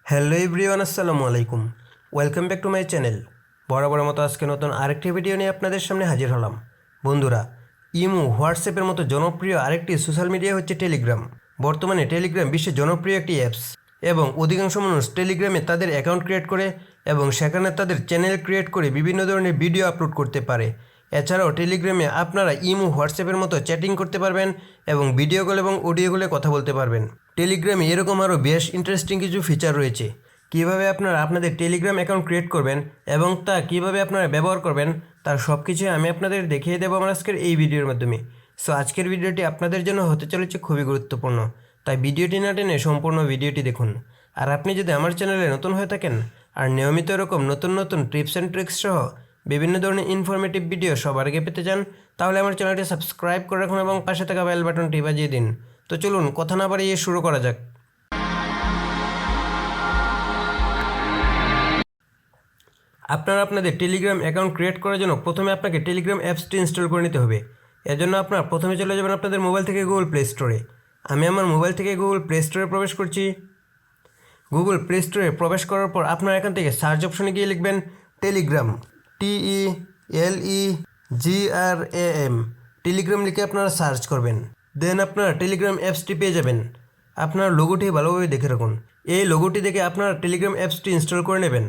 Hello everyone, আসসালামু আলাইকুম। Welcome back to my channel. বরাবর মতো আজকে নতুন আরেকটি ভিডিও নিয়ে আপনাদের সামনে হাজির হলাম। বন্ধুরা, ইমো, হোয়াটসঅ্যাপের মতো জনপ্রিয় আরেকটি সোশ্যাল মিডিয়া হচ্ছে টেলিগ্রাম। বর্তমানে টেলিগ্রাম বিশ্বের জনপ্রিয় একটি অ্যাপস এবং অধিকাংশ মানুষ টেলিগ্রামে তাদের অ্যাকাউন্ট ক্রিয়েট করে এবং সেখানে তাদের চ্যানেল ক্রিয়েট করে বিভিন্ন ধরনের ভিডিও আপলোড করতে পারে। এছাড়াও টেলিগ্রামে আপনারা ইমো, হোয়াটসঅ্যাপের মতো চ্যাটিং করতে পারবেন এবং ভিডিও কল এবং অডিও কলে কথা বলতে পারবেন। টেলিগ্রামে এরকম আরও বেশ ইন্টারেস্টিং কিছু ফিচার রয়েছে। কীভাবে আপনারা আপনাদের টেলিগ্রাম অ্যাকাউন্ট ক্রিয়েট করবেন এবং তা কীভাবে আপনারা ব্যবহার করবেন তার সব কিছুই আমি আপনাদের দেখিয়ে দেবো আমার আজকের এই ভিডিওর মাধ্যমে। সো আজকের ভিডিওটি আপনাদের জন্য হতে চলেছে খুবই গুরুত্বপূর্ণ, তাই ভিডিওটি না টেনে সম্পূর্ণ ভিডিওটি দেখুন। আর আপনি যদি আমার চ্যানেলে নতুন হয়ে থাকেন আর নিয়মিত এরকম নতুন নতুন টিপস অ্যান্ড ট্রিক্স সহ বিভিন্ন ধরনের ইনফরমেটিভ ভিডিও সবার আগে পেতে চান, তাহলে আমার চ্যানেলটি সাবস্ক্রাইব করে রাখুন এবং পাশে থাকা বেল বাটনটি বাজিয়ে দিন। তো চলুন কথা না বাড়িয়ে শুরু করা যাক। আপনারা আপনাদের টেলিগ্রাম অ্যাকাউন্ট ক্রিয়েট করার জন্য প্রথমে আপনাকে টেলিগ্রাম অ্যাপসটি ইনস্টল করে নিতে হবে। এর জন্য আপনারা প্রথমে চলে যাবেন আপনাদের মোবাইল থেকে গুগল প্লে স্টোরে। আমি আমার মোবাইল থেকে গুগল প্লে স্টোরে প্রবেশ করছি। গুগল প্লে স্টোরে প্রবেশ করার পর আপনারা এখান থেকে সার্চ অপশনে গিয়ে লিখবেন টেলিগ্রাম, TELEGRAM। টেলিগ্রাম লিখে আপনারা সার্চ করবেন। দেন আপনারা টেলিগ্রাম অ্যাপসটি পেয়ে যাবেন। আপনার লোগোটি ভালোভাবে দেখে রাখুন। এই লোগোটি দেখে আপনারা টেলিগ্রাম অ্যাপসটি ইনস্টল করে নেবেন।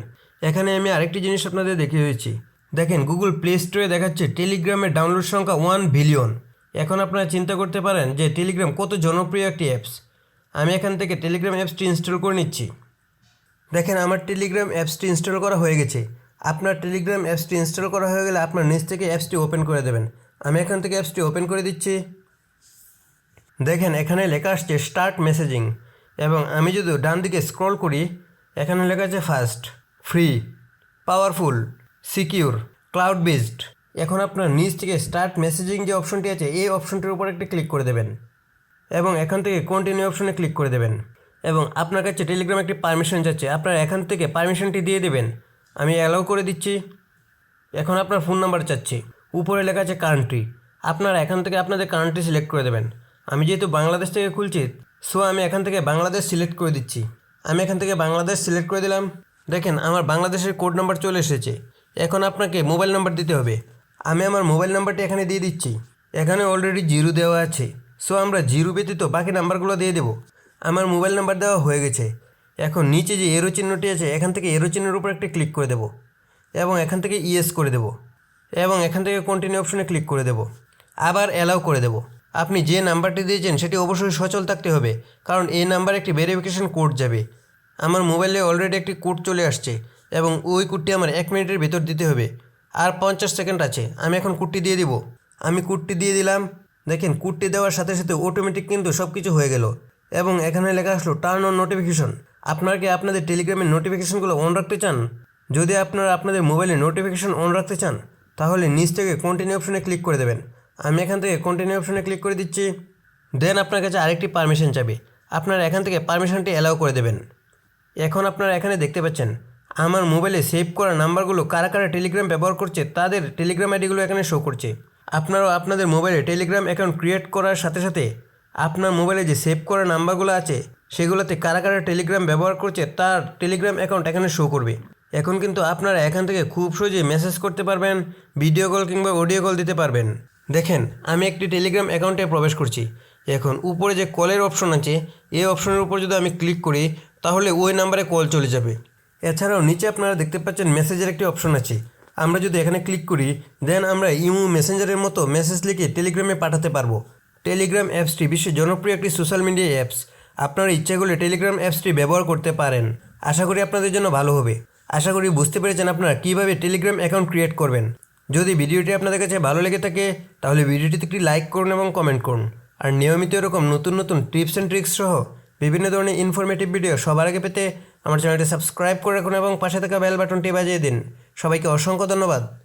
এখানে আমি আরেকটি জিনিস আপনাদের দেখিয়ে দিয়েছি। দেখেন, গুগল প্লে স্টোরে দেখাচ্ছে টেলিগ্রামের ডাউনলোড সংখ্যা 1 বিলিয়ন। এখন আপনারা চিন্তা করতে পারেন যে টেলিগ্রাম কত জনপ্রিয় একটি অ্যাপস। আমি এখান থেকে টেলিগ্রাম অ্যাপসটি ইনস্টল করে নিচ্ছি। দেখেন, আমার টেলিগ্রাম অ্যাপসটি ইনস্টল করা হয়ে গেছে। আপনার টেলিগ্রাম অ্যাপসটি ইনস্টল করা হয়ে গেলে আপনার নিচ থেকে অ্যাপসটি ওপেন করে দেবেন। আমি এখান থেকে অ্যাপসটি ওপেন করে দিচ্ছি। দেখেন, এখানে লেখা আসছে স্টার্ট মেসেজিং এবং আমি যদি ডান দিকে স্ক্রল করি, এখানে লেখা আছে fast, free, powerful, secure, cloud based. এখন আপনার নিচ থেকে স্টার্ট মেসেজিং যে অপশনটি আছে এই অপশনটির উপর একটা ক্লিক করে দেবেন এবং এখান থেকে কন্টিনিউ অপশনে ক্লিক করে দেবেন এবং আপনার কাছে টেলিগ্রাম একটি পারমিশন যাচ্ছে, আপনারা এখান থেকে পারমিশনটি দিয়ে দেবেন। আমি অ্যালাউ করে দিচ্ছি। এখন আপনার ফোন নাম্বার চাচ্ছি। উপরে লেখা আছে কান্ট্রি, আপনারা এখান থেকে আপনাদের কান্ট্রি সিলেক্ট করে দেবেন। আমি যেহেতু বাংলাদেশ থেকে খুলছি, সো আমি এখান থেকে বাংলাদেশ সিলেক্ট করে দিচ্ছি। আমি এখান থেকে বাংলাদেশ সিলেক্ট করে দিলাম। দেখেন, আমার বাংলাদেশের কোড নাম্বার চলে এসেছে। এখন আপনাকে মোবাইল নাম্বার দিতে হবে। আমি আমার মোবাইল নাম্বারটি এখানে দিয়ে দিচ্ছি। এখানে অলরেডি 0 দেওয়া আছে, সো আমরা 0 ব্যতীত বাকি নাম্বারগুলো দিয়ে দেবো। আমার মোবাইল নাম্বার দেওয়া হয়ে গেছে। এখন নিচে যে এরো চিহ্নটি আছে এখান থেকে এরো চিহ্নের উপর একটা ক্লিক করে দেবো এবং এখান থেকে ইয়েস করে দেবো এবং এখান থেকে কন্টিনিউ অপশনে ক্লিক করে দেবো। আবার অ্যালাউ করে দেবো। আপনি যে নাম্বারটি দিয়েছেন সেটি অবশ্যই সচল থাকতে হবে, কারণ এই নাম্বারে একটি ভেরিফিকেশন কোড যাবে। আমার মোবাইলে অলরেডি একটি কোড চলে আসছে এবং ওই কোডটি আমার 1 মিনিটের ভিতর দিতে হবে। আর 50 সেকেন্ড আছে। আমি এখন কোডটি দিয়ে দিব। আমি কোডটি দিয়ে দিলাম। দেখেন, কোডটি দেওয়ার সাথে সাথে অটোমেটিক কিন্তু সব কিছু হয়ে গেল এবং এখানে লেখা আসলো টার্ন অন নোটিফিকেশন। আপনারা কি আপনাদের টেলিগ্রামের নোটিফিকেশনগুলো অন রাখতে চান? যদি আপনারা আপনাদের মোবাইলে নোটিফিকেশন অন রাখতে চান, তাহলে নিচ থেকে কন্টিনিউ অপশনে ক্লিক করে দেবেন। আমি এখান থেকে কন্টিনিউ অপশনে ক্লিক করে দিচ্ছি। দেন আপনার কাছে আরেকটি পারমিশন চাবে, আপনারা এখান থেকে পারমিশনটি অ্যালাউ করে দেবেন। এখন আপনারা এখানে দেখতে পাচ্ছেন আমার মোবাইলে সেভ করা নাম্বারগুলো কারা কারা টেলিগ্রাম ব্যবহার করছে তাদের টেলিগ্রাম আইডিগুলো এখানে শো করছে। আপনারাও আপনাদের মোবাইলে টেলিগ্রাম অ্যাকাউন্ট ক্রিয়েট করার সাথে সাথে আপনার মোবাইলে যে সেভ করা নাম্বারগুলো আছে সেগুলোতে কারা কারা টেলিগ্রাম ব্যবহার করছে তার টেলিগ্রাম অ্যাকাউন্ট এখানে শো করবে। এখন কিন্তু আপনারা এখান থেকে খুব সহজে মেসেজ করতে পারবেন, ভিডিও কল কিংবা অডিও কল দিতে পারবেন। দেখেন, আমি একটি টেলিগ্রাম অ্যাকাউন্টে প্রবেশ করছি। এখন উপরে যে কলের অপশন আছে এই অপশনের উপর যদি আমি ক্লিক করি, তাহলে ওই নাম্বারে কল চলে যাবে। এছাড়াও নিচে আপনারা দেখতে পাচ্ছেন মেসেজের একটি অপশন আছে। আমরা যদি এখানে ক্লিক করি, দেন আমরা ইমো, মেসেঞ্জারের মতো মেসেজ লিখে টেলিগ্রামে পাঠাতে পারবো। টেলিগ্রাম অ্যাপসটি বিশ্বের জনপ্রিয় একটি সোশ্যাল মিডিয়া অ্যাপস। আপনারা ইচ্ছা করলে টেলিগ্রাম অ্যাপসটি ব্যবহার করতে পারেন। আশা করি আপনাদের জন্য ভালো হবে। আশা করি বুঝতে পেরেছেন আপনারা কীভাবে টেলিগ্রাম অ্যাকাউন্ট ক্রিয়েট করবেন। যদি ভিডিওটি আপনাদের কাছে ভালো লেগে থাকে তাহলে ভিডিওটিতে একটি লাইক করুন এবং কমেন্ট করুন। আর নিয়মিত এরকম নতুন নতুন টিপস অ্যান্ড ট্রিক্স সহ বিভিন্ন ধরনের ইনফরমেটিভ ভিডিও সবার আগে পেতে আমার চ্যানেলটি সাবস্ক্রাইব করে রাখুন এবং পাশে থাকা বেল বাটনটি বাজিয়ে দিন। সবাইকে অসংখ্য ধন্যবাদ।